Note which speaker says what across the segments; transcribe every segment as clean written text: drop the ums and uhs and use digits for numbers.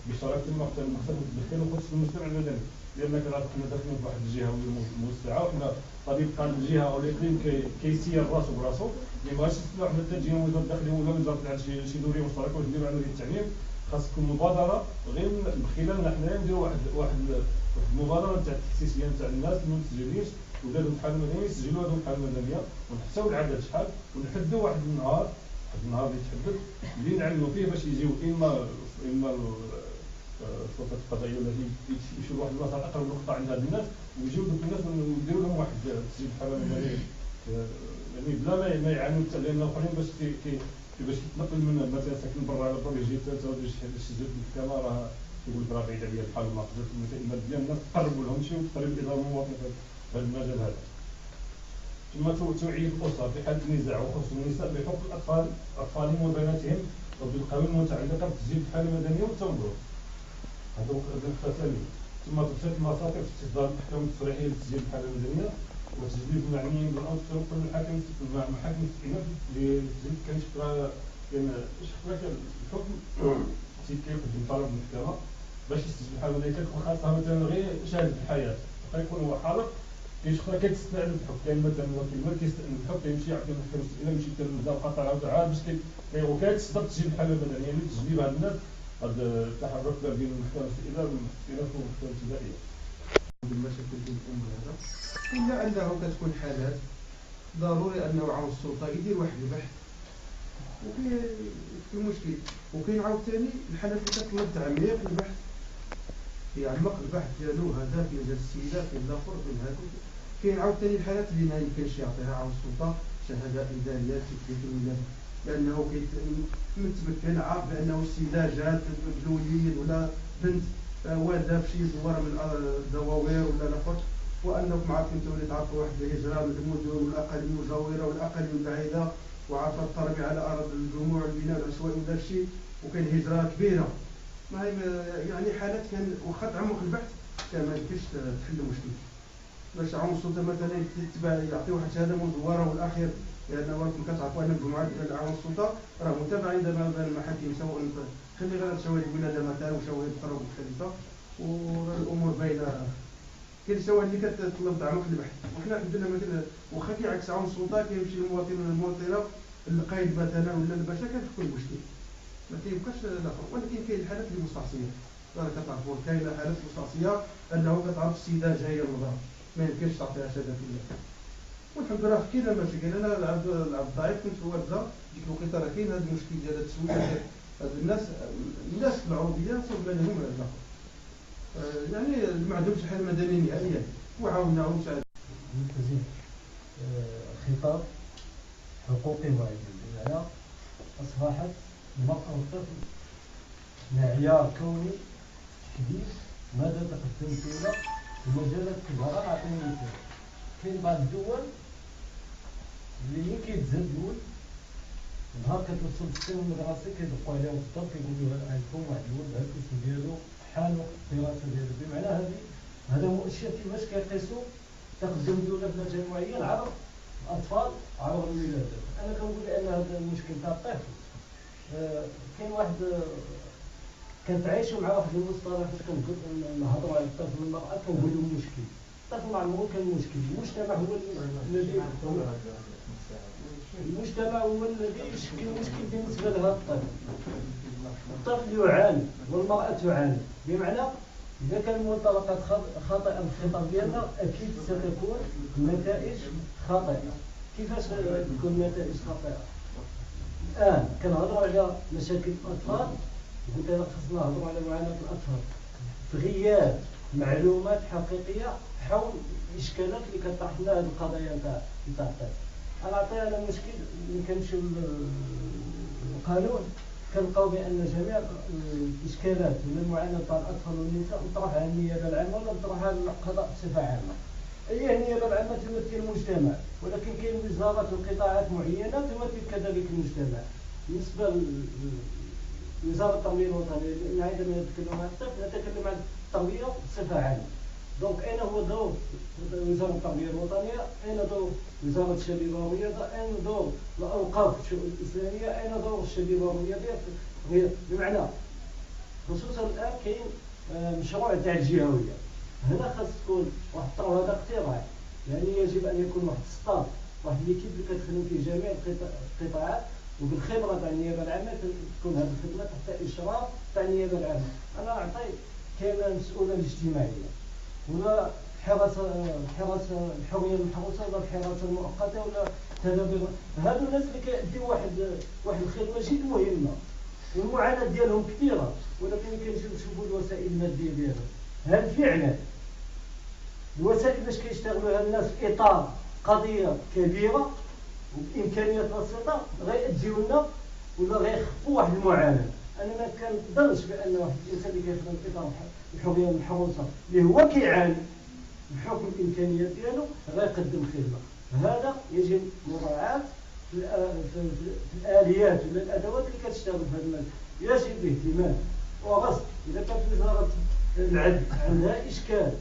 Speaker 1: بشراكه المقتل تدخل خصوص المجتمع المدني، لان كنا داخلين في واحد الجهه موسعه، وحنا طبيب قال الجهه او الاقليم كيسير راسو براسو، ما بغاش يسمح حنا حتى تجينا وزاره الداخليه ولا وزاره العدل شي دوريه مشتركه باش نديروا عمليه التعميم. خاصكم مبادره غير من خلالنا حنايا نديروا واحد المبادره تاع التحسيسيه نتاع الناس اللي متسجلينش ولادهم في الحاله المدنيه يسجلوا هذوك الحاله المدنيه، ونحسوا العدد شحال، ونحدوا واحد النهار اللي يتحدد اللي نعلموا فيه باش يجيو اما السلطات القضائيه ولا يمشيو لواحد البلاصه اقرب نقطه عند هاد الناس، ويجيو دوك الناس ونديروا لهم واحد تسجيل الحاله المدنيه، يعني بلا ما يعانوا لان الاخرين باش يتنقل من مثلا ساكن برا على طول يجي ثلاثه ولا شي زوج في الكاميرا راه يقول لك راه بعيد عليا بحال ما قدرت الماديه الناس تقربوا لهم شي وتقريب الاداره المواطن في هذا المجال هذا. ثم توعيه الاسر في حاله النزاع وخصوص النساء بحقوق اطفالهم وبناتهم وبالقانون المتعلقه بتسجيل الحاله المدنيه والتنظيم. هذا هو النقطه الثانيه. ثم تبسيط المصادر في استصدار الاحكام التصريحيه لتسجيل الحاله المدنيه وتجديد المعنيين بالامر تطرق المحاكم الاستئناف لتجديد كاين الحكم كيقدم طلب المحكمه باش يستجيب الحاله المدنيه، خاصه مثلا غير شاهد الحياه يكون هو حاضر، كاين شي كتستأنف الحكم، كاين مثلا وكيل المال كيستأنف الحكم كيمشي يعطي المحكمه الاستئناف يمشي حتى للمبدا قطع عاد باش وكيتصدر تسجيل الحاله المدنيه يعني تجديد هاد الناس هاد التحرك بين المحكمه الاستئناف والمحكمه الابتدائيه.
Speaker 2: المشاكل ديال الامور هذا الا انه كتكون حالات ضروري انه عاون السلطه يدير واحد البحث وفي المشكل، وكاين عاوتاني الحالات اللي كتطلب تعميق البحث يعمق البحث ديالو هذا في مجال السيده في الاخر في هذا. كاين عاوتاني الحالات اللي ما يمكنش يعطيها عاون السلطه شهاده اداريه تثبت الولاده لانه متمكن عارف بانه السيده جات بالوليد ولا بنت والده في شي زوار من الدواوير ولا الاخر، وانكم عارفين تولي تعرفوا واحد الهجره من المدن والاقاليم المجاوره والاقاليم البعيده وعارفه الطلب على ارض الجموع البناء العشوائي ولا شيء، وكاين هجره كبيره. ما هي يعني حالات كان واخا تعمق البحث كان ما يمكنش تحل مشكل. باش عاون السلطه مثلا يعطي واحد الشهاده مزوره والاخير، لان راكم كتعرفوا ان المجموعات ديال عاون السلطه راه متابعين دابا بين المحاكم سواء خلي غير شواهد الولاده مثلا وشواهد التروج مختلفه والامور باينه. كاين شواهد اللي كتطلب تعمق البحث، وحنا عندنا مثلا واخا كيعكس عاون السلطه كيمشي للمواطن ولا المواطنه القايد مثلا ولا الباشا كتكون مشكل ما كيبقاش الاخر. ولكن كاين الحالات اللي مستعصيه راه كتعرفوا كاين حالات مستعصيه انه كتعرف السيده جايه من الظهر ما يمكنش تعطيها شهاده ولاده. والحمد لله كاين مشاكل. انا العبد الضعيف كنت في والده ديك الوقيته راه كاين هذا المشكل ديال التسويق هاد الناس في العروبيه صوب لهم على الاخر يعني ما عندهمش حل مدني نهائيا وعاوناهم وساعدوا.
Speaker 3: ملتزم خطاب حقوقي معين بمعنى اصبحت المراه والطفل معيار كوني حديث ماذا تقدم فينا في مجالات كبيره. نعطيني مثال، كاين بعض الدول اللي كيتزاد الولد نهار كتوصل للسن المدرسي كيدقوا عليها في الدار كيقولوا لها عندكم واحد الولد هذا الاسم ديالو حان وقت الدراسه ديالو. بمعنى هذا مؤشر كيفاش كيقيسوا تقدم الدوله في مجال معين عبر الاطفال عبر الولادات. انا كنقول ان هذا المشكل تاع الطفل كاين واحد كنتعايشوا مع واحد المصطلح فاش كنهضروا على الطفل والمراه كنقولوا مشكل. الطفل مع عمره كان مشكل، المجتمع هو الذي يشكل مشكل بالنسبه لهذا الطفل. الطفل يعاني والمراه تعاني، بمعنى اذا كان المنطلقات خاطئه في الخطاب ديالنا اكيد ستكون النتائج خاطئه. كيفاش تكون النتائج خاطئه؟ الان كنهضروا على مشاكل الاطفال، قلت انا خصنا نهضروا على معاناه الاطفال في غياب معلومات حقيقيه حول الاشكالات اللي كطرح لنا هذه القضايا نتاع الطفل. انا عطينا مشكل ملي كنمشيو للقانون كنلقاو بان جميع الاشكالات من المعاناه تاع الاطفال والنساء مطروحه على النيابه العامه ولا مطروحه على القضاء بصفه عامه. اي النيابه العامه تمثل المجتمع، ولكن كاين وزارات وقطاعات معينه تمثل كذلك المجتمع. بالنسبه لوزاره التربيه الوطنيه، لان عندما نتكلم عن الطفل نتكلم عن التربيه بصفه عامه. دونك اين هو دور وزاره التربيه الوطنيه؟ اين دور وزاره الشباب والرياضه؟ اين دور الاوقاف الاسلاميه؟ اين دور الشباب والرياضه؟ بمعنى خصوصا الان كاين مشروع تاع الجهويه. هنا خاص تكون واحد الطرح، هذا اقتراح، يعني يجب ان يكون واحد الستاف، واحد ليكيب اللي كتخدم في جميع القطاعات وبالخبره تاع النيابه العامه، تكون هذه الخدمه تحت اشراف تاع النيابه العامه. انا نعطي كاين المسؤوله الاجتماعيه، ولا الحراسه الحريه المحروسه، ولا الحراسه المؤقته، ولا تدابير. هادو الناس اللي كيأديو واحد الخدمه جد مهمه، والمعاناه ديالهم كثيره، ولكن كنجيو نشوفوا الوسائل الماديه ديالهم. هل فعلا الوسائل باش كيشتغلوا هاد الناس في اطار قضيه كبيره وبامكانيات بسيطه غيأديو لنا ولا غيخفوا واحد المعاناه؟ انا ما كنظنش بان واحد الانسان اللي كيخدم في اطار الحريه المحروسه اللي هو كيعاني بحكم الامكانيات ديالو غيقدم خدمه. هذا يجب مراعاه في الاليات ولا الادوات اللي كتشتغل في هذا المجال. يجب الاهتمام وغصب. اذا كانت وزاره العدل عندها اشكال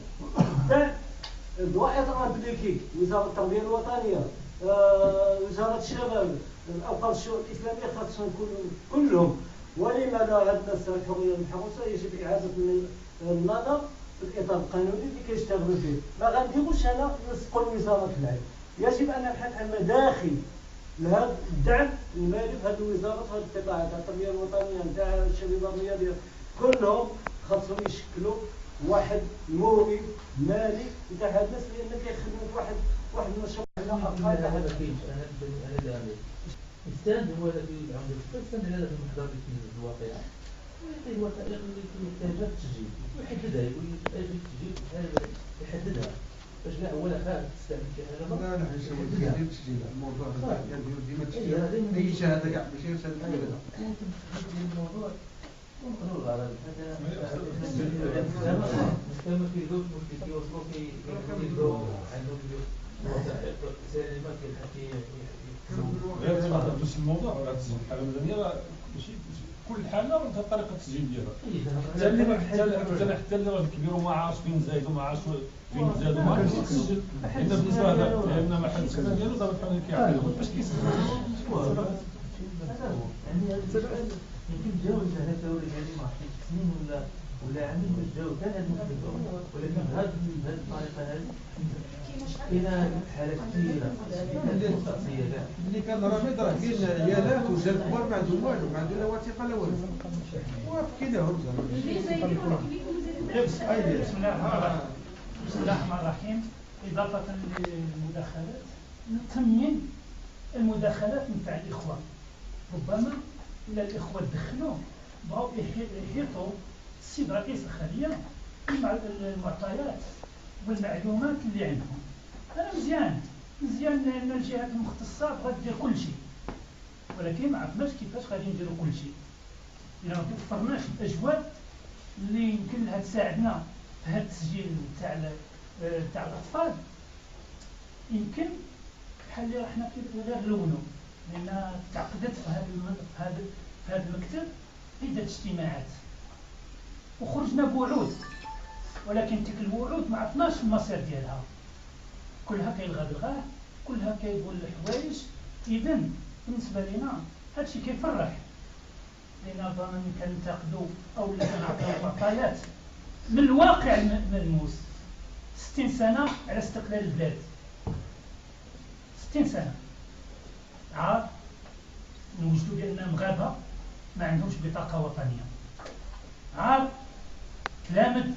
Speaker 3: تاع الضوابط الابليكي، وزاره التربيه الوطنيه، وزاره الشباب، الاوقاف الشؤون الاسلاميه، خاصهم كلهم. ولماذا هاد الناس الحريه المحروسه يجب اعاده النظر في الاطار القانوني اللي كيشتغلوا فيه. ما غنديروش انا نسقوا لوزاره العدل. يجب ان نبحث عن مداخل لهذا الدعم المالي في هذه الوزارات وهذه القطاعات، تاع التربيه الوطنيه، تاع الشباب الرياضيه، كلهم خاصهم يشكلوا واحد موقف مالي نتاع هاد الناس، لان كيخدموا في واحد المشروع.
Speaker 4: انا داعي يستند هو الذي عنده يستند على المحضر الواقعه ويعطيه الوثائق اللي يحتاجها في التسجيل ويحددها، يقول لك اجل التسجيل يحددها باش لا اولا خاف تستعمل شي حاجه.
Speaker 2: لا لا حيت هو تسجيل الموضوع هذا كنديرو ديما تسجيل اي شهاده كاع ماشي شهاده كبيره.
Speaker 4: ممكن تسجيل الموضوع ونقولوا الغرض هذا كما كيدوز كيوصلوا كيبداو عندهم الوثائق سالمه
Speaker 1: غير ما تدوش الموضوع ولا تسجيل الحاله المدنيه، ماشي كل حاله عندها طريقه التسجيل ديالها. حتى اللي كبيروا ما عارفش فين زايدوا، ما عارفش فين زادوا، ما عارفش يسجل. حنا بالنسبه لهذا لان ما حد سجل ديالو دابا بحال كيعطيو باش كيسجل.
Speaker 4: هذا هو يعني هذا السؤال يمكن تجاوز على ثوري يعني ما عرفتش سنين ولا عامين باش تجاوز كان هذا المشكل، ولكن بهذه الطريقه هذه كاينه حالات كثيره
Speaker 2: اللي كان رافض راه كاين عيالات وجال كبار ما عندهم والو، ما عندهم لا وثيقه لا والو، وكيداهم
Speaker 5: بسم الله الرحمن الرحيم. إضافة للمداخلات، نطمئن المداخلات نتاع الإخوة، ربما إلا الإخوة دخلوا بغاو يحيطوا السيد رئيس الخلية المعطيات والمعلومات اللي عندهم. أنا مزيان لأن الجهات المختصة بغات دير كل شيء، ولكن ما عرفناش كيفاش غادي نديروا كل شيء. إلا ما توفرناش الأجواء اللي يمكن لها تساعدنا في هذا التسجيل تاع الأطفال، يمكن بحال اللي حنا غير نلونوا، لأن تعقدت في هذا المكتب عدة اجتماعات وخرجنا بوعود، ولكن تلك الوعود ما عرفناش المصير ديالها، كلها كيلغى، كلها كيقول الحوايج. إذا بالنسبة لنا هذا الشيء كيفرح، لأن ربما كننتقدوا أو كنعطيو معطيات من الواقع الملموس. 60 سنة على استقلال البلاد، 60 سنة عاد نوجدوا بأن مغاربة ما عندهمش بطاقة وطنية، عاد تلامد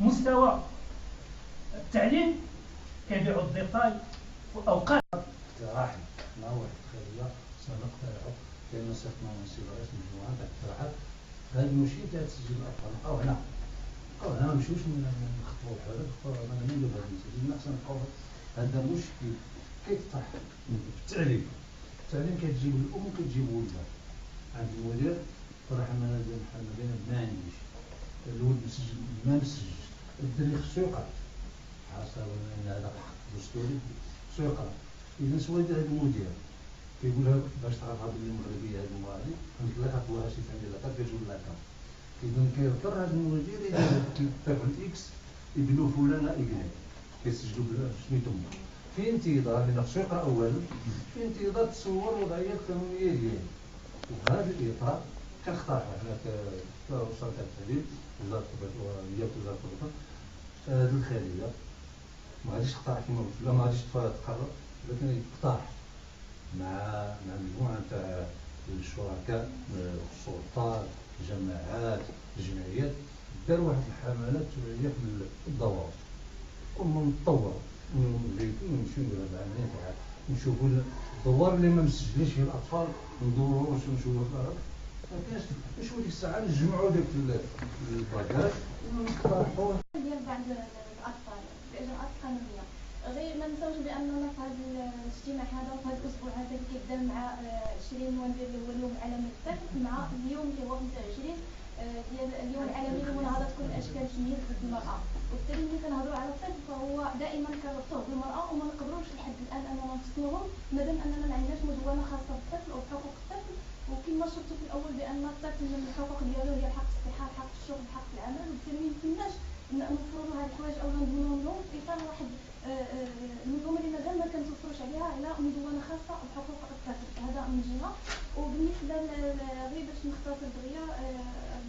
Speaker 5: مستوى التعليم كيبيعوا الديطاي وأوقات.
Speaker 6: اقتراح مع واحد الخلية سنقترحه لأن صرنا نسير رئيس مجموعة تاع اقتراحات هذا المشكل تاع تسجيل الأطفال. أو هنا ما نمشيوش نخطبوا الحوار، أنا نديرو هذا المسجل نحسن نقول هذا مشكل كيطرح في التعليم كتجيب الأم وكتجيب ولدها عند المدير طرح أنا ما عنديش الولد مسجل ما مسجلش، الدري خصو يقرا حسب هذا حق دستوري خصو يقرا. إذا سوا يدير هذا المدير كيقولها باش تعرفها بلي المغربية هذه المغاربة نطلقها فيها شي ثاني لا كتجول لك. إذا كيضطر هذا المدير يدير الطفل إكس ابنو فلانة إكس كيسجلوا سميتهم في انتظار لأن خصو يقرا أولا، في انتظار تصور وضعية القانونية ديالو. وفي هذا الإطار كنقترحوا حنا كوزارة التعليم وزارة وزارة الوطن هذه الخلية ما غاديش تقترح كما قلت لا ما غاديش تقرر ولكن يقترح مع مجموعة تاع الشركاء السلطات الجماعات الجمعيات دار واحد الحملات توعية في الدورات ونطور نمشيو للعاملين تاع نشوفوا الدوار اللي ما مسجلينش فيه الاطفال ندوروا ونشوفوا ما كاينش نشوفوا ديك الساعه نجمعوا ديك الباكات ونقترحوا
Speaker 7: ديال بعض الاطفال باجراءات قانونيه. غير ما نساوش باننا في هذا الاجتماع هذا وفي هذا الاسبوع هذا اللي كيبدا مع 20 نوفمبر اللي هو اليوم العالمي للطفل مع اليوم اللي هو 25 ديال اليوم العالمي لمناهضه كل اشكال التمييز ضد المراه. وبالتالي ملي كنهضروا على الطفل فهو دائما كنربطوه بالمراه وما نقدروش لحد الان اننا نفصلوهم مادام اننا ما عندناش مدونه خاصه بالطفل وبحقوق الطفل. وكما شرطوا في الاول بان الطفل من الحقوق ديالو هي الحق في الصحه الحق في الشغل الحق في العمل. وبالتالي ما يمكنناش نفرضوا هاد الحوايج او نضمنوهم لهم في اطار واحد المنظومه اللي مازال ما كنتوفروش عليها على مدونه خاصه بحقوق الطفل. هذا من جهه. وبالنسبه غير باش نختصر دغيا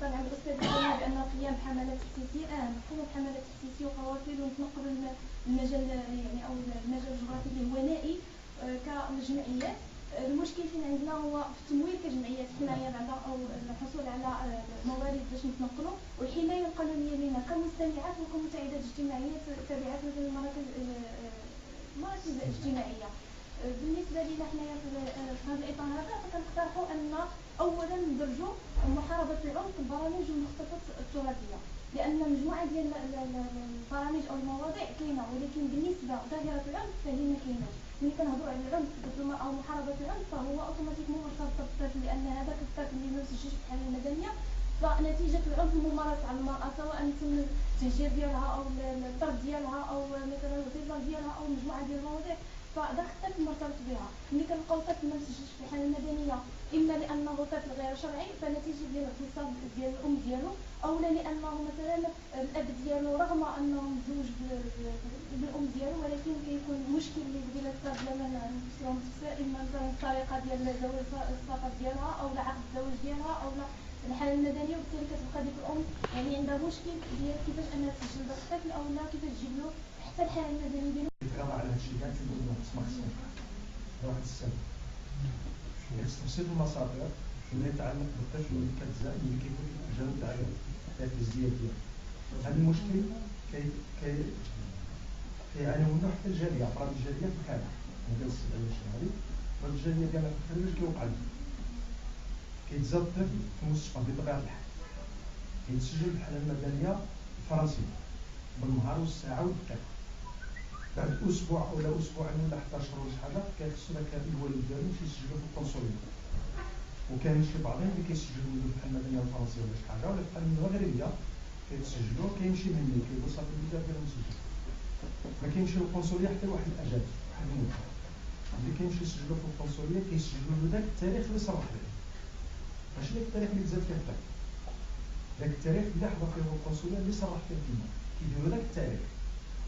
Speaker 7: طبعا الاستاذ قال بان القيام بحملات تفتيشيه نقوموا بحملات تفتيشيه وقوافل ونتنقلوا المجال يعني او المجال الجغرافي اللي هو نائي كالجمعيات. المشكل فين عندنا هو في التمويل كجمعيات حمايه بعدا او الحصول على موارد باش نتنقلوا والحمايه القانونيه لنا كمستمعات وكمساعدات اجتماعيه تابعات مثل المراكز الاجتماعيه. بالنسبه لنا حنايا في هذا الاطار هذا فكنقترحوا ان اولا ندرجوا محاربه العنف في البرامج والمخططات التراثيه لان مجموعه ديال البرامج او المواضيع كاينه ولكن بالنسبه ظاهره العنف فهي ما كايناش. ملي كنهضروا على العنف ضد المراه او محاربه العنف فهو اوتوماتيكمون مرتبط بالطفل لان هذاك الطفل اللي ما مسجلش في الحاله المدنيه فنتيجه العنف الممارس على المراه سواء تم التهجير ديالها او الطرد ديالها او مثلا الاغتصاب ديالها او مجموعه ديال المواضيع فداك الطفل مرتبط بها. ملي كنلقاو طفل ما مسجلش في الحاله المدنيه اما لانه طفل غير شرعي فنتيجه ديال الاغتصاب ديال الام ديالو او لانه مثلا الاب ديالو رغم انه مزوج بالام ديالو ولكن كيكون مشكل اللي بديل الطفل لما نفسروا متفسر اما مثلا الطريقه ديال السفر ديالها او عقد الزواج ديالها او الحاله المدنيه وبالتالي كتبقى ديك الام يعني عندها مشكل ديال كيفاش انها تسجل داك الطفل او لا كيفاش تجيب له حتى الحاله المدنيه ديالو.
Speaker 8: على هذا الشيء كاع كنقولوا خصنا واحد السبب تفصيل المصادر فيما يتعلق بالطفل اللي كتزاد اللي كيكون في الجانب تاع الازدياد ديالو. هذا المشكل كيعانيو منه حتى الجاليه افراد الجاليه في الخارج هذا السبب الشهري افراد الجاليه ديالنا في الخارج كيوقع لهم كيتزاد الطفل في المستشفى بطبيعه الحال كيتسجل بالحاله المدنيه الفرنسيه بالنهار والساعه والدقيقه بعد اسبوع ولا اسبوعين ولا 11 شهر ولا شي حاجه كيخصو داك الوالد ديالو يمشي يسجلو في القنصليه. وكاين شي بعضهم اللي كيسجلوا ولدو بحال المدنيه الفرنسيه ولا شي حاجه ولا بحال المغربيه كيتسجلوا كيمشي مني كيقول صافي الولاد ديالو مسجل ما كيمشي للقنصليه حتى واحد الاجل واحد المده ملي كيمشي يسجلوا في القنصليه كيسجلوا له داك التاريخ اللي صرح به ماشي داك التاريخ اللي تزاد فيه الطفل داك التاريخ اللي حضر فيه القنصليه اللي صرح فيه الكلمه كيديروا داك التاريخ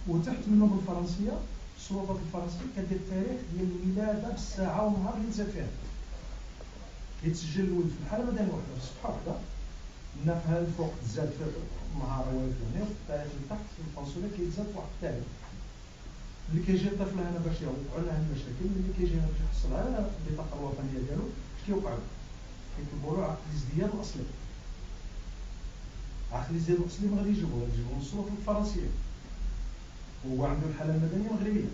Speaker 8: وتحت منه بالفرنسيه السلطات الفرنسيه كدير التاريخ ديال الولاده بالساعه والنهار اللي تزاد فيها كيتسجل الولد في الحاله المدنيه وحده في الصفحه وحده لنا في هذا الفوق تزاد في النهار والفلاني وفي التاريخ اللي تحت في القنصليه كيتزاد في واحد التاريخ. اللي كيجي الطفل هنا باش يوقعوا له المشاكل اللي كيجي هنا باش يحصل على البطاقه الوطنيه ديالو اش كيوقع له؟ كيطلبوا له عقد الازدياد الاصلي. عقد الازدياد الاصلي ما غادي يجيبوه من السلطات الفرنسيه هو عنده الحاله المدنيه مغربيه.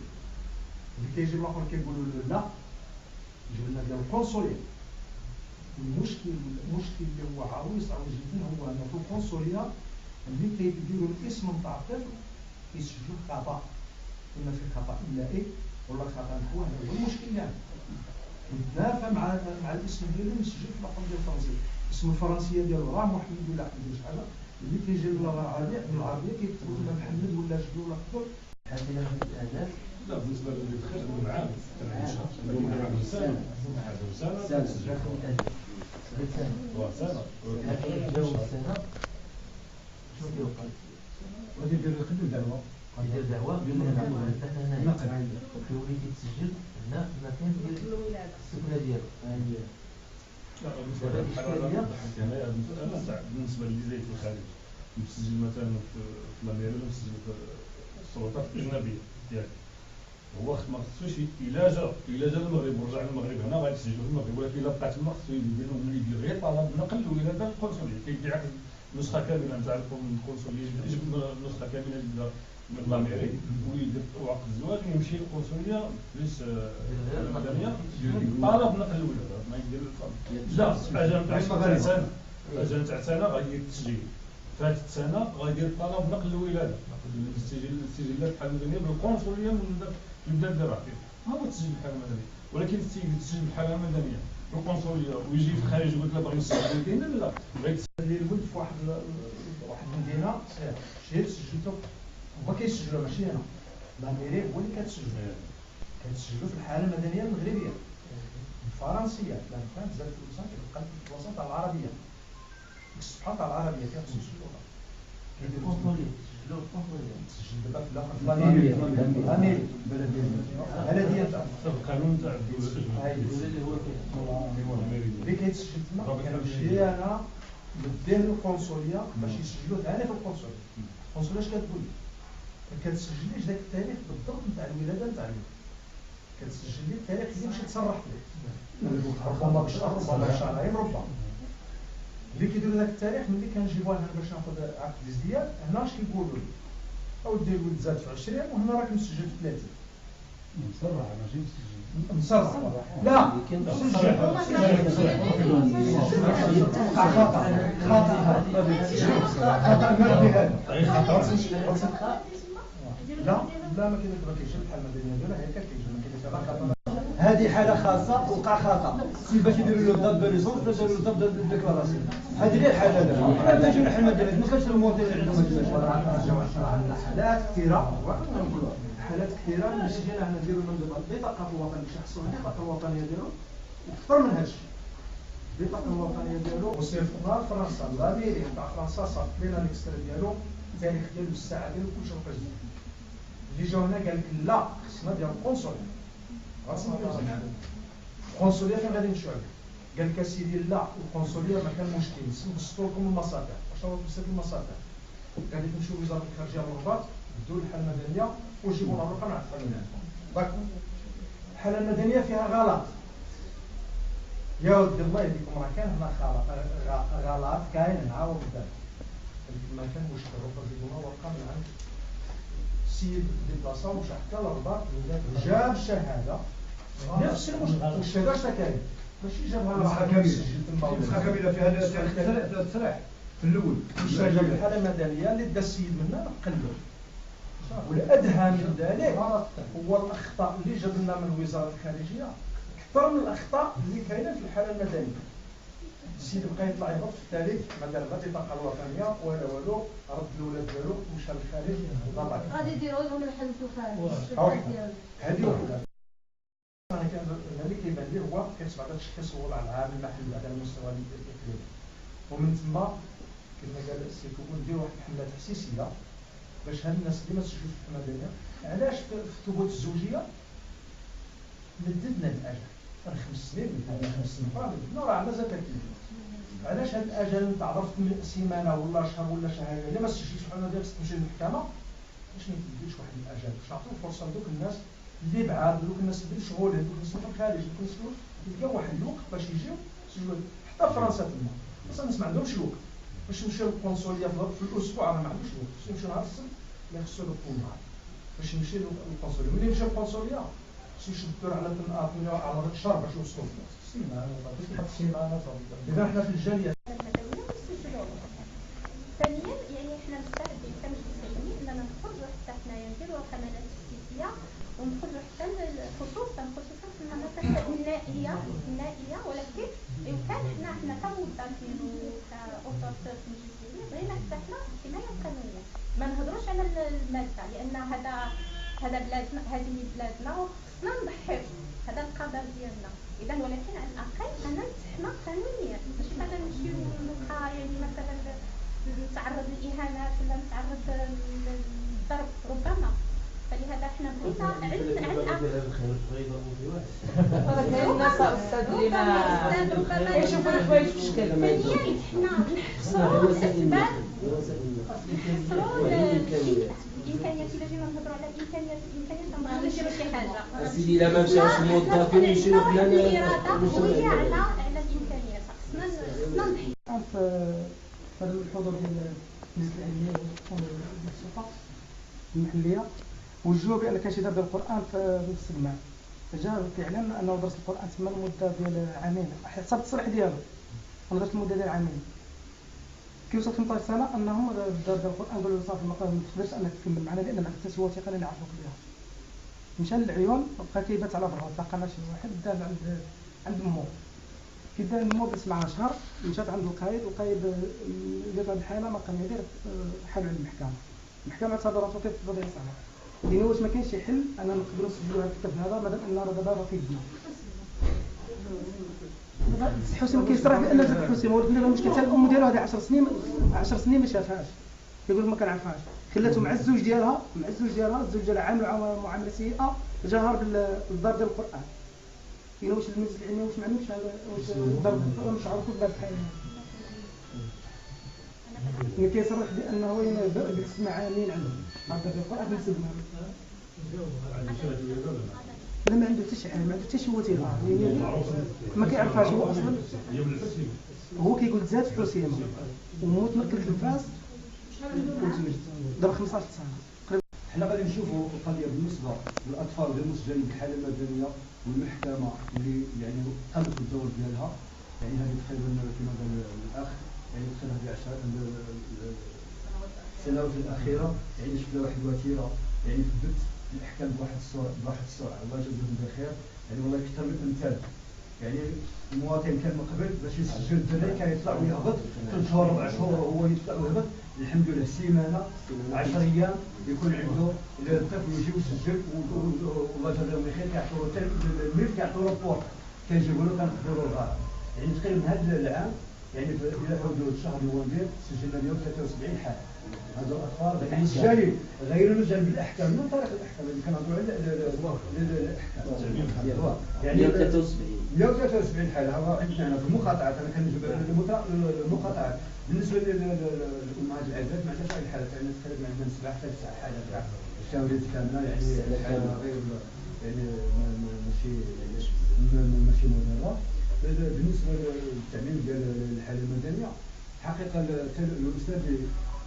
Speaker 8: اللي كيجي الاخر كيقولوا له لا جيب لنا ديال القنصليه. المشكل اللي هو عويص جدا هو ان في القنصليه ملي كيديروا الاسم نتاع الطفل كيسجلوا خطا اما في خطا املائي ولا خطا نحو. هذا هو المشكل يعني نتنافى مع الاسم ديالو مسجل في الرقم ديال الفرنسيه الاسم الفرنسيه ديالو راه محمد ولا احمد ولا شي حاجه اللي كيجي بالعربيه كيكتبوا له محمد ولا جدو ولا خضر.
Speaker 3: هذه الاهداف
Speaker 1: لا بالنسبه للدخل العام سنه
Speaker 3: شنو كيوقع؟
Speaker 8: غادي يدير يخدم دعوه
Speaker 3: يدير دعوه بان هنايا كيولي كيتسجل هنا في المكان ديال السكنه ديالو.
Speaker 1: بالنسبه للي زايد في الخارج مسجل مثلا في لاميري ولا مسجل في السلطات الاجنبيه ديالك هو ما خصوش الا جا للمغرب ورجع للمغرب هنا غادي يسجلوا في المغرب، ولكن الا بقى تما خصو يدير غير طلب نقل الولاده القنصليه كيدير نسخه كامله نتاع القنصليه يجيب نسخه كامله من لاميري ويدير عقد الزواج ويمشي للقنصليه بليس المدنيه طلب نقل الولاده ما يدير لا اجل تاع سنه غادي يدير التسجيل فاتت سنه غادي يدير طلب نقل الولاده السجلات الحاله المدنيه بالقنصليه من البلاد اللي راه فيه ما هو تسجيل الحاله المدنيه، ولكن تسجيل الحاله المدنيه بالقنصليه ويجي في الخارج يقول لك لا باغي نسجل كاين لا بغيت
Speaker 8: تسجل الولد في واحد المدينه صغيره شهير سجلته هو كيسجلوا ماشي انا لاميري هو اللي كتسجلوا في الحاله المدنيه المغربيه الفرنسيه لان كانت زادت في الوسط تاع العربيه الصفحه تاع العربيه فيها تسجلوا تسجل دابا في الاخر لاميري البلديه تاع
Speaker 1: القانون تاع الدوله
Speaker 8: اللي كيتسجل تما كنمشي انا نديه للقنصليه باش يسجلوه ثاني في القنصليه. القنصليه اش كتقول لي؟ ما كتسجليش داك التاريخ بالضبط نتاع الولاده نتاع الولد، كتسجل لي التاريخ اللي مشي تصرح فيه ربما بشهر ربما بشهرين ربما اللي كيديروا ذاك التاريخ ملي كنجيبوه هنا باش ناخذ عقد الازدياد هنا اش كيقولوا لي اودي الولد زاد في 20 وهنا راك مسجل في 30
Speaker 6: مصرح ماشي مسجل
Speaker 8: مصرح لا لا ما كاينش الحاله المدنيه ديالها هي كاينه ما كاينش
Speaker 9: هذه حاله خاصه وقع خطا سي باش يديروا له داب دو ليسونس باش يديروا له داب دو ديكلاراسيون هذه غير حاجه دابا حنا كنجيو نحل المدنيه ما كانش المواطن اللي عندهم
Speaker 8: حالات كثيره حالات كثيره اللي جينا حنا نديروا لهم البطاقه الوطنيه شخصوا البطاقه الوطنيه ديالو اكثر من هذا الشيء البطاقه الوطنيه ديالو وسير فقار فرنسا لاميري تاع فرنسا صافي لنا الاكسترا ديالو التاريخ ديالو الساعه ديالو كلشي وقع اللي جاو هنا قال لك لا خصنا ديال القنصليه القنصليه فين غادي نمشيو عليها؟ قال لك اسيدي لا القنصليه ما كان مشكل نبسطوا لكم المصادر واش هو تبسط المصادر؟ غادي تمشيو لوزاره الخارجيه للرباط ديو الحاله المدنيه وجيبوا لنا الرقم على الحاله المدنيه داك الحاله المدنيه فيها غلط يا ودي الله يهديكم راه كاين هنا غلط كاين نعاود ذلك ما كان مشكل الرباط يجيبوا لنا ورقه من عند السيد ديبلاصا ومشى حتى للرباط جاب شهاده نفس المشكل والشهاده اش كاين ماشي جابها
Speaker 9: نسخه كامله فيها التصريح في الاول
Speaker 8: جاب الحاله المدنيه اللي دا السيد منا نقلو والادهى من ذلك هو الاخطاء اللي جاب لنا من وزاره الخارجيه اكثر من الاخطاء اللي كاينه في الحاله المدنيه. السيد بقى يطلع يهبط في التاريخ ما دار لا البطاقه الوطنيه ولا والو رد الاولاد ديالو ومشى للخارج وضرب
Speaker 7: غادي يديروا لهم الحل في الخارج
Speaker 8: هذه وحده انا كان اللي كيبان لي هو كيتبع داك الشيء كيصور على العام المحلي على المستوى الاقليمي ومن ثم كما قال السي كوكو نديروا واحد الحملات تحسيسيه باش هاد الناس اللي ما تسجلوش في المدنيه علاش في الثبوت الزوجيه مددنا الاجل 5 سنين ولا 5 سنين اخرى مددنا راه مازال تكليف علاش هاد الاجل نتاع ظرف سيمانه ولا شهر ولا شهرين الا ما سجلتيش في المدنيه خصك تمشي للمحكمه باش ما يتبدلش واحد الاجل باش نعطيو فرصه لدوك الناس اللي بعاد دوك الناس اللي مشغولين دوك الناس في الخارج دوك الناس يلقاو واحد الوقت باش يجيو يسجلوا حتى فرنسا تما اصلا الناس ما عندهمش الوقت باش يمشيو للقنصليه في الاسبوع راه ما عندوش الوقت باش يمشيو نهار السبت اللي خصو يوقفوا النهار باش يمشي للقنصليه ملي يمشي للقنصليه خصو يشدوا على 8 على الشهر باش يوصلوا سيمانه اذا حنا في الجاليه
Speaker 7: ثانيا يعني احنا مستعدين كمسلمين اننا نخرجوا حتى حنايا نديروا حملات تحسيسيه ونخرجوا حتى خصوصا في المناطق النائيه ولكن لو كان حنا كموظفين وكأوتوريتي مجلسيه بغينا حتى حنا الحمايه القانونيه ما نهضروش على الماده لان هذا بلادنا هذه بلادنا وخصنا نضحيو هذا القدر ديالنا اذا ولكن على الاقل انا نتحمى قانونيا ماشي مثلا نمشيو نبقى يعني مثلا نتعرض للاهانات ولا نتعرض للضرب ربما فلهذا احنا بغينا على
Speaker 10: كاين ناس استاذ اللي ما يشوفوا الحوايج في الشكل
Speaker 7: ثانيا حنا نحصروا الاسباب نحصروا الامكانيات. الا جينا نهضروا على الامكانيات كنبغيو نديروا شي حاجه
Speaker 11: اسيدي الا ما مشاوش الموظفين يمشيو حنا
Speaker 7: الاراده قويه على الامكانيات. خصنا نضحي
Speaker 12: في الحضور ديال المجلس العلمي ديال السلطه المحليه وجهوا بان كان شي دار ديال القران في السجمع، فجا كيعلن انه درس القران تما لمده ديال عامين حسب التصريح ديالو، انا درت المده ديال عامين. كي وصل 18 سنه انهم الدار ديال القران قالوا له صافي ما تقدرش انك تكمل معنا لان ما حتى شي وثيقه اللي نعرفوك بها. مشى للعيون بقى كيبات على برا، تلاقى مع شي واحد دار عند مو كي دار مو بس مع شهر مشات عند القايد، والقايد قال هذه الحاله ما قام يدير حل عند المحكمه. المحكمه اعتبرته كتفضل يصعب لأن واش ما كاينش شي حل أنا نقدروا نسجلوا هذا الكتاب هذا مادام أن راه دابا في يدنا. حسين كيصرح بأن زاد حسين ولكن له مشكل حتى الأم ديالو هذه 10 سنين ما شافهاش، كيقول لك ما كنعرفهاش، خلاتو مع الزوج ديالها الزوج ديالها عامل معاملة سيئة، جا هرب للدار ديال القرآن. كاين واش المجلس العلمي واش ما عندوش واش الدار مش عارفوا الدار بحال اللي كيصرح بانه جلس مع عامين عنده هذا القرآن نسبنا لا ما عنده حتى شي حاجه، ما عنده حتى شي وثيقه ما كيعرفهاش هو اصلا. هو كيقول زاد في حسيمه وموت مركز الفاس دابا 15 سنه.
Speaker 8: حنا غادي نشوفوا القضيه بالنسبه للاطفال غير مسجلين بالحاله المدنيه والمحكمه اللي يعني قامت بالدور ديالها، يعني هذه تقريبا كما قال الاخ يعني دخل هذه 10 السنوات الاخيره، يعني شفنا واحد الوتيره يعني ثبت الاحكام بواحد السرعه، الله يجازيهم بخير، يعني والله اكثر من امثال. يعني المواطن كان من قبل باش يسجل الدري كان يطلع ويهبط 3 شهور 4 شهور وهو يطلع ويهبط، الحمد لله سيمانه 10 ايام يكون عنده الطفل يجي ويسجل والله يجازيهم بخير. كيعطيو حتى الملف كيعطيو رابور كيجيبوا له كنقدروا له الغرض. يعني تقريبا هذا العام يعني الى حدود شهر نوفمبر سجلنا 173 حاله. هذو الاطفال مسجلين غير المسجل بالاحكام من طريق الاحكام اللي كنهضروا على الاحكام يعني 173 حاله. هذا عندنا في المقاطعات، انا كنجيب المقاطعات بالنسبه للامهات العزات ما عندناش هذه الحالات، يعني تقريبا عندنا 7 حتى 9 حالات كاع الشهريه كامله، يعني حاله غير يعني ماشي مضره. بالنسبه للتعميم ديال الحاله المدنيه حقيقه الاستاذ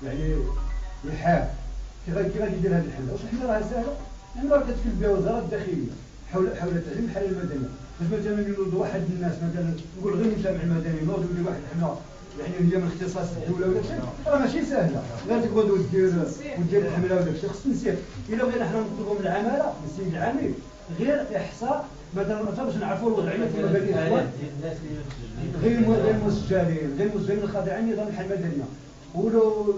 Speaker 8: يعني يحاول كي غادي يدير هذه الحاله. واش حنا راه ساهله؟ يعني راه كتكلف بها وزاره الداخليه حول تعليم الحاله المدنيه. باش مثلا يولد واحد الناس مثلا نقول غير المجتمع المدني نوض يولي واحد حنا يعني هي من اختصاص الدوله ولا شيء، راه ماشي ساهله. غير تقعد ودير الحمله ولا شيء، خص نسير. الا بغينا حنا نطلبوا من العماله من السيد العامل غير احصاء مثلا باش نعرفوا الوضعيه في مبادئ الاخوان غير مسجلين الخاضعين نظام الحياه المدنيه. ولو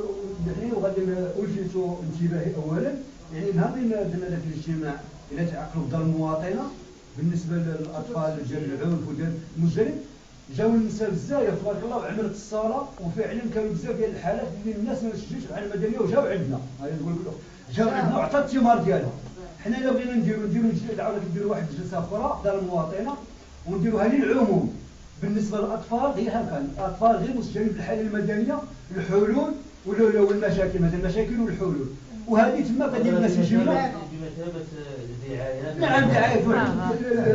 Speaker 8: يعني وغادي الفت انتباهي اولا يعني نهار درنا ذاك الاجتماع الى تعقلوا بدار المواطنه بالنسبه للاطفال ديال العنف وديال المسجلين، جاو النساء بزاف تبارك الله وعملت الصاله، وفعلا كانوا بزاف ديال الحالات اللي الناس ما سجلوش الحاله المدنيه وجاو عندنا. هذا نقول لكم جاو عندنا وعطى الثمار ديالها. حنا الا بغينا نديروا عاود نديروا واحد الجلسه اخرى دار المواطنه ونديروها للعموم بالنسبه للاطفال غير هكا، الاطفال غير مسجلين بالحاله المدنيه، الحلول والمشاكل مثلا المشاكل والحلول، وهذه تما غادي الناس يجيو
Speaker 11: بمثابه الدعايه.
Speaker 8: نعم دعايه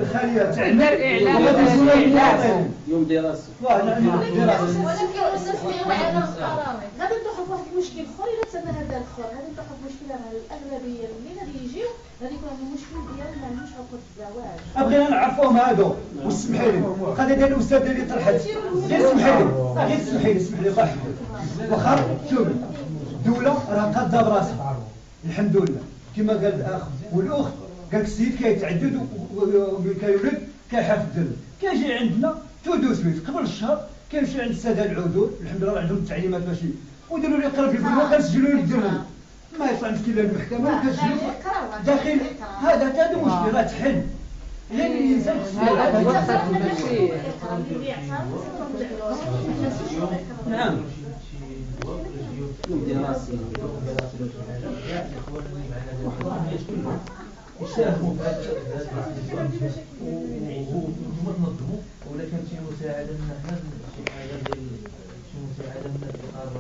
Speaker 8: الخاليه تاع
Speaker 11: الاعلام يوم دراسي.
Speaker 10: ولكن الناس معنا القرار غادي ندخلوا في واحد المشكل اخر. الا تسنى هذا الاخر غادي ندخلوا في مشكله مع الاغلبيه اللي غادي يجيو غادي يكون عندهم مشكل ديال ما عندهمش حقوق الزواج.
Speaker 8: بغينا نعرفوهم هادو واسمحي لي القضيه ديال الاستاذ اللي طرحت غير اسمحي لي الله يحفظك. واخا شوف الدوله راه قاده براسها الحمد لله كما قال الاخ والاخت، قال السيد كيتعدد وكيولد كيحفظ كيجي عندنا تو سويت قبل الشهر كيمشي عند الساده العدول الحمد لله عندهم التعليمات ماشي وديروا لي قرب البنوك كنسجلوا لي الدرهم ما يطلع مشكل للمحكمه كتسجلوا داخل هذا حتى مشكل راه تحل لان الانسان نعم
Speaker 11: يوم دراسي
Speaker 4: يوم دراسي ولا شي حاجه كاع الاخوان اللي معنا في الحضور ما يشكلهم يشاركوا في هذا وانتم تنظموا ولا كان شي مساعده منا حنا شي حاجه ديال شي مساعده منا في اطار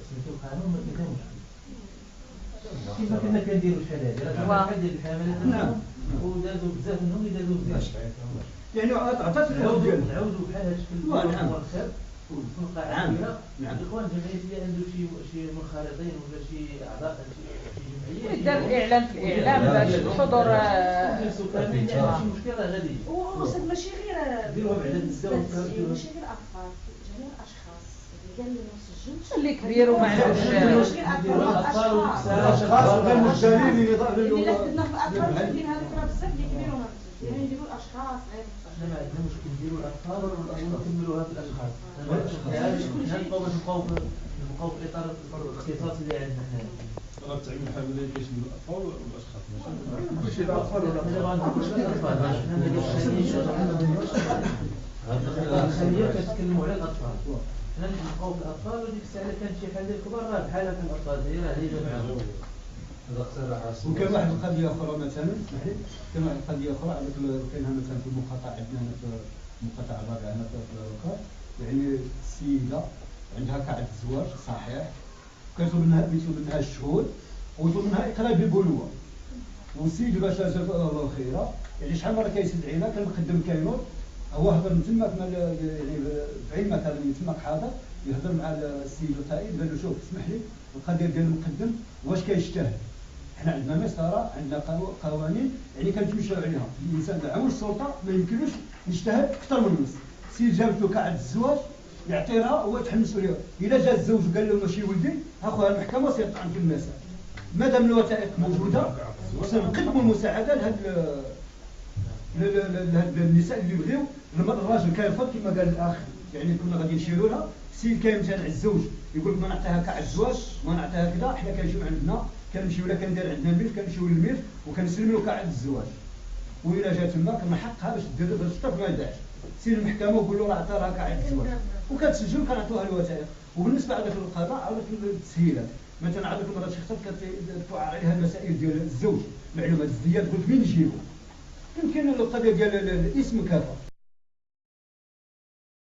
Speaker 4: سميتو القانون ما كاين مشكل كيما كنا كنديروا شحال هادي راه كان ديال الحملات ديالهم ودازوا بزاف منهم اللي دازوا بزاف
Speaker 9: يعني عطات
Speaker 4: نعاودوا بحال هذا الشكل في القاعه الكبيره الاخوان الجمعيه عنده شي منخرطين ولا شي اعضاء شي جمعيه
Speaker 13: دار الاعلان في الاعلام باش الحضور
Speaker 4: كاملين شي مشكل راه غادي
Speaker 10: وصل ماشي غير
Speaker 4: ديروها بعد الزواج
Speaker 10: ماشي غير اطفال جميع الاشخاص اللي قال لي ما سجلش
Speaker 13: اللي كبير وما عندوش
Speaker 9: الاشخاص غير مجانين اللي
Speaker 10: اللي خدنا في الاطفال كاين هذوك راه بزاف اللي كبير وما مسجلش يعني نديروا الاشخاص غير
Speaker 4: احنا ما عندنا مشكل نديروا الاطفال ونكملوها بالاشخاص نبقاو في اطار الاختصاص اللي عندنا حنا
Speaker 1: راه التعيين الحملي كيشمل الاطفال والاشخاص
Speaker 2: ماشي الاطفال ولا
Speaker 4: الخليه كتكلموا على الاطفال حنا نبقاو في الاطفال وديك الساعه كان شي حاجه كبار راه بحال هكا الاطفال هي جمعيه
Speaker 9: وكان واحد القضيه اخرى مثلا اسمح لي كان واحد القضيه اخرى على كاينها مثلا في المقاطعه عندنا هنا في المقاطعه الرابعه هنا في الوكاله يعني السيده عندها كعب الزواج صحيح كيطلب منها الشهود ويطلب منها اقرار بالبنوه والسيد باش جزاه الله خيرا يعني شحال مره كيستدعينا كنقدم كاينوت هو هضر من تماك يعني في علمك هذا من تماك حاضر يهضر مع السيد القائد قال له شوف اسمح لي القضيه ديال المقدم واش كيجتهد حنا عندنا مسطره عندنا قوانين يعني كنتمشاو عليها الانسان عمل السلطه ما يمكنوش يجتهد اكثر من النص السيد جابت له كعب الزواج يعطيها هو يتحمل المسؤوليه الا جا الزوج وقال له ماشي ولدي اخويا المحكمه سيطعن في المسائل مادام الوثائق موجوده سنقدموا المساعده لهاد النساء اللي بغيو الراجل كيرفض كما قال الاخ يعني كنا غادي نشيروا لها السيد كيمتنع الزوج يقول لك ما نعطيها كاع الزواج ما نعطيها كذا حنا كنجيو عندنا كنمشيو ولا كندير عندنا الملف كنمشيو للملف وكنسلم له كاع الزواج وإلا جات تما من حقها باش دير الشطر ما يدعش سير المحكمه وقول له راه عطاها كاع الزواج وكتسجل كنعطوها الوثائق وبالنسبه على القضاء على التسهيلات مثلا عندك المراه شي خطاب كتدفع عليها المسائل ديال الزوج معلومات الزياد قلت مين نجيبو يمكن القضيه ديال الاسم كافه